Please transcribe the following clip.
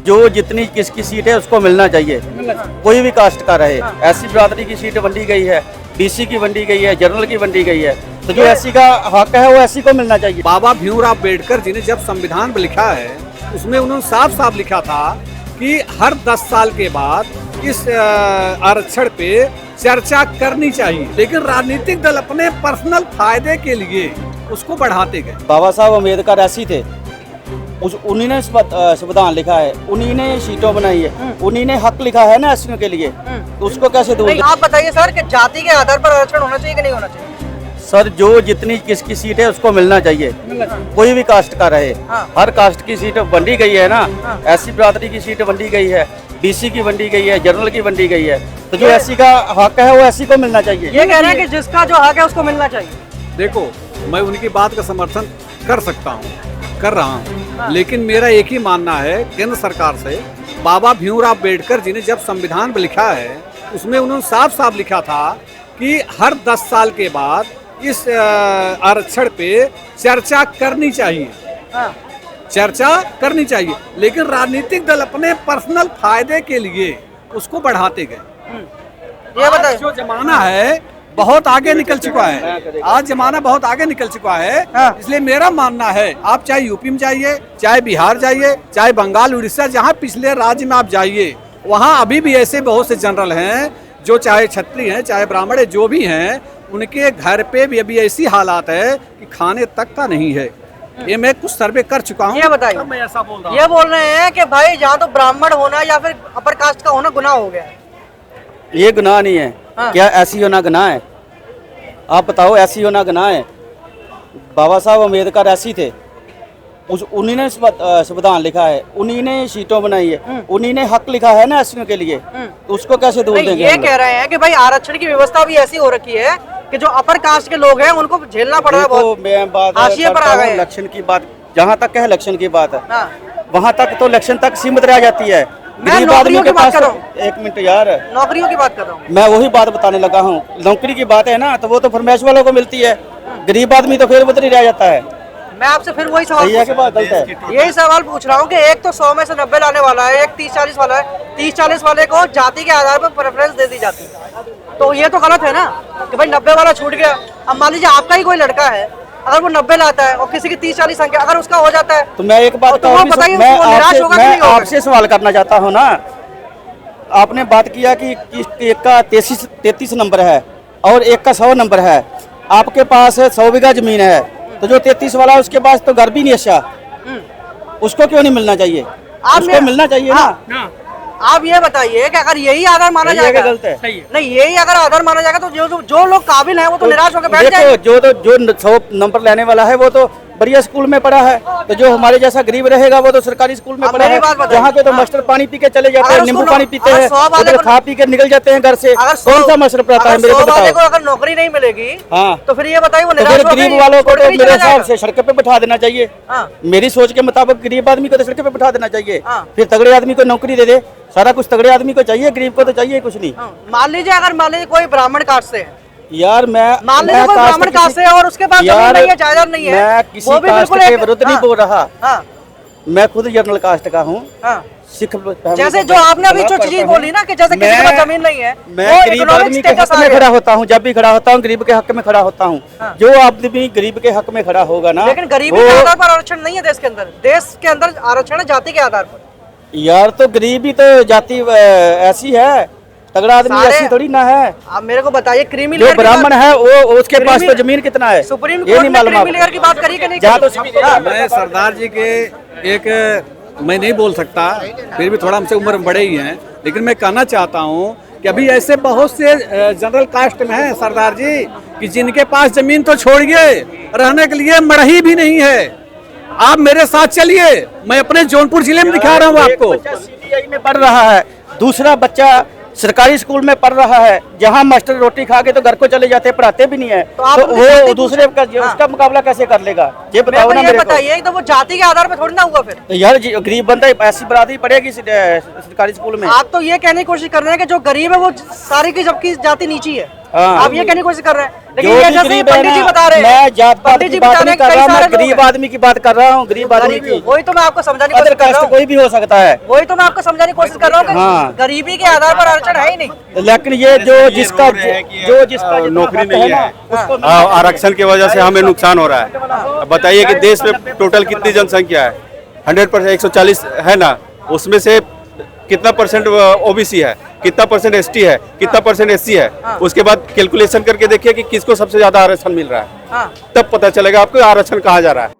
जो जितनी किसकी सीट है उसको मिलना चाहिए, कोई भी कास्ट का रहे। एससी बिरादरी की सीट वंडी गई है, बीसी की वंडी गई है, जनरल की वंडी गई है, तो जो एससी का हक है वो एससी को मिलना चाहिए। बाबा भीमराव अम्बेडकर जी ने जब संविधान में लिखा है उसमें उन्होंने साफ साफ लिखा था कि हर 10 साल के बाद इस आरक्षण पे चर्चा करनी चाहिए, लेकिन राजनीतिक दल अपने पर्सनल फायदे के लिए उसको बढ़ाते गए। बाबा साहब अम्बेडकर एससी थे, उन्हीं ने संविधान लिखा है, उन्हीं ने सीटों बनाई है, उन्हीं ने हक लिखा है ना एससी के लिए, तो उसको कैसे दूर? आप बताइए सर कि जाति के आधार पर आरक्षण होना चाहिए कि नहीं होना चाहिए? सर जो जितनी किसकी सीट है उसको मिलना चाहिए, कोई भी कास्ट का रहे। हर कास्ट की सीट वंडी गई है ना, एससी बिरादरी की सीट वंडी गई है, बीसी की वंडी गई है, जनरल की वंडी गई है, तो जो एससी का हक है वो एससी को मिलना चाहिए। ये कह रहे हैं कि जिसका जो हक है उसको मिलना चाहिए। देखो, मैं उनकी बात का समर्थन कर सकता हूँ, कर रहा हूँ, लेकिन मेरा एक ही मानना है केंद्र सरकार से। बाबा भीमराव अम्बेडकर जी ने जब संविधान में लिखा है उसमें उन्होंने साफ साफ लिखा था कि हर 10 साल के बाद इस आरक्षण पे चर्चा करनी चाहिए, चर्चा करनी चाहिए, लेकिन राजनीतिक दल अपने पर्सनल फायदे के लिए उसको बढ़ाते गए। ये बताइए, जो जमाना है बहुत आगे निकल चुका है, आज जमाना बहुत आगे निकल चुका है। इसलिए मेरा मानना है आप चाहे यूपी में जाइए, चाहे बिहार जाइए, चाहे बंगाल उड़ीसा, जहाँ पिछले राज्य में आप जाइए, वहाँ अभी भी ऐसे बहुत से जनरल हैं जो चाहे क्षत्रिय हैं चाहे ब्राह्मण है, जो भी हैं, उनके घर पे भी अभी ऐसी हालात है कि खाने तक का नहीं है। ये मैं कुछ सर्वे कर चुका हूँ। ये बताइए, मैं ऐसा बोल रहा हूँ। ये बोल रहे हैं कि भाई जहाँ तो ब्राह्मण होना या फिर अपर कास्ट का होना गुनाह हो गया है। ये गुनाह नहीं है। क्या एससी होना गुनाह है? आप बताओ, एससी होना गुनाह है? बाबा साहब अम्बेडकर एससी थे, उन्हीं ने संविधान लिखा है, उन्हीं ने सीटों बनाई है, उन्हीं ने हक लिखा है ना एससी के लिए, तो उसको कैसे दूर देंगे? ये कह रहे हैं कि भाई आरक्षण की व्यवस्था भी ऐसी हो रखी है कि जो अपर कास्ट के लोग हैं उनको झेलना पड़ रहा है बहुत। मैं बात हाशिए पर आ गए। इलेक्शन की बात जहाँ तक है, इलेक्शन की बात है, वहाँ तक तो इलेक्शन तक सीमित रह जाती है। मैं नौकरियों की बात कर रहा हूँ। एक मिनट यार, नौकरियों की बात कर रहा हूँ मैं वही बात बताने लगा हूँ। नौकरी की बात है ना, तो वो तो फरमाइश वालों को मिलती है, गरीब आदमी तो फिर उधर रह जाता है। मैं आपसे फिर वही सवाल यही सवाल पूछ रहा हूँ कि एक तो 100 में से 90 लाने वाला है, एक 30-40 वाला है। 30-40 वाले को जाति के आधार पर प्रेफरेंस दे दी जाती है, तो ये तो गलत है ना कि भाई 90 वाला छूट गया। अब मान लीजिए आपका ही कोई लड़का है, अगर वो 90 लाता है और किसी की 30-40 संख्या अगर उसका हो जाता है, तो मैं एक बात तो बताइए, मैं आपसे सवाल करना चाहता हूँ ना। आपने बात किया कि एक का 33 नंबर है और एक का 100 नंबर है। आपके पास 100 बीघा जमीन है, तो जो 33 वाला है उसके पास तो घर भी नहीं अच्छा, उसको क्यों नहीं मिलना चाहिए? उसको मिलना चाहिए ना। आप ये बताइए कि अगर यही आधार माना जाएगा, गलत है? नहीं, यही अगर आधार माना जाएगा तो जो लोग काबिल हैं वो तो निराश होकर बैठ जाएंगे। जो 100 नंबर लेने वाला है वो तो बढ़िया स्कूल में पढ़ा है, तो जो हमारे जैसा गरीब रहेगा वो तो सरकारी स्कूल में पढ़ा है, जहाँ के तो मास्टर पानी पी के चले जाते हैं, नींबू पानी पीते हैं, उधर खा पी के निकल जाते हैं घर से। कौन सा मास्टर पढ़ाता है? मेरे को बताओ। अगर नौकरी नहीं मिलेगी, हाँ, तो फिर ये बताइए वो गरीब वालों को तो मेरे हिसाब से सड़क पे बिठा देना चाहिए। मेरी सोच के मुताबिक गरीब आदमी को तो सड़क पे बिठा देना चाहिए, फिर तगड़े आदमी को नौकरी दे दे। सारा कुछ तगड़े आदमी को चाहिए, गरीब को तो चाहिए कुछ नहीं। मान लीजिए कोई ब्राह्मण कास्ट से है यार, मान लीजिए ब्राह्मण कास्ट से और उसके पास जमीन नहीं है, जायदाद नहीं है, मैं किसी कास्ट के विरुद्ध नहीं बोल रहा। मैं खुद जनरल कास्ट का हूँ, सिख। जैसे जो आपने अभी जो चीज बोली ना कि जैसे किसी के पास जमीन नहीं है, मैं गरीब आदमी के हक में खड़ा होता हूँ। जब भी खड़ा होता हूँ गरीब के हक में खड़ा होता हूँ। जो आदमी गरीब के हक में खड़ा होगा ना, लेकिन गरीबी के आधार पर आरक्षण नहीं है देश के अंदर। देश के अंदर आरक्षण है जाति के आधार पर। यार, तो गरीबी तो जाति ऐसी है, तगड़ा आदमी ऐसी थोड़ी ना है। आप मेरे को बताइए, क्रीमी जो ब्राह्मण है वो उसके पास तो जमीन कितना है? सुप्रीम कोर्ट ने क्रीमी लेयर की बात करी कि नहीं? मैं सरदार जी के एक मैं नहीं बोल सकता, फिर भी थोड़ा हमसे उम्र में बड़े ही हैं, लेकिन मैं कहना चाहता हूँ कि अभी ऐसे बहुत से जनरल कास्ट में हैं सरदार जी कि जिनके पास जमीन तो छोड़िए, रहने के लिए मड़ही भी नहीं है। आप मेरे साथ चलिए, मैं अपने जौनपुर जिले में दिखा रहा हूँ आपको। CBI में पढ़ रहा है, दूसरा बच्चा सरकारी स्कूल में पढ़ रहा है, जहाँ मास्टर रोटी खा के तो घर को चले जाते हैं, पढ़ाते भी नहीं है, तो वो दूसरे का उसका मुकाबला कैसे कर लेगा? ये बताओ ना मेरे को। बताइए, तो वो जाति के आधार पर थोड़ी ना हुआ फिर। तो यार, गरीब बंदा ऐसी बरादरी पढ़ेगी सरकारी स्कूल में? आप तो ये कहने की कोशिश कर रहे हैं कि जो गरीब है वो सारी की सबकी जाति नीची है। हाँ। आप ये कहने की कोशिश कर रहे हैं, लेकिन जो ये भी जैसे गरीब है पंडित जी ना, बता रहे हैं, मैं जात पात पंडित की जी बात बता नहीं रहे कर हैं, रहा, कई मैं सारे लोग गरीब हैं। आदमी की बात कर रहा हूँ, गरीब आदमी की। वही तो मैं आपको समझाने की अदर कोशिश कर रहा कास्ट हूँ, कोई भी हो सकता है, वही तो मैं आपको समझाने की कोशिश कर रहा हूँ कि हाँ। गरीबी के आधार पर आरक्षण है ही नहीं। लेकिन ये जो जिसका जो जिसका जितना नौकरी हक नहीं है ना, है, उसको आरक्षण की वजह से हमें नुकसान हो रहा है। अब बताइए कि देश में टोटल कितनी जनसंख्या है? 100% 140 है ना, उसमें से कितना परसेंट ओबीसी है, कितना परसेंट एसटी है, कितना परसेंट एससी है, उसके बाद कैलकुलेशन करके देखिए कि किसको सबसे ज्यादा आरक्षण मिल रहा है, हाँ। तब पता चलेगा आपको आरक्षण कहाँ जा रहा है।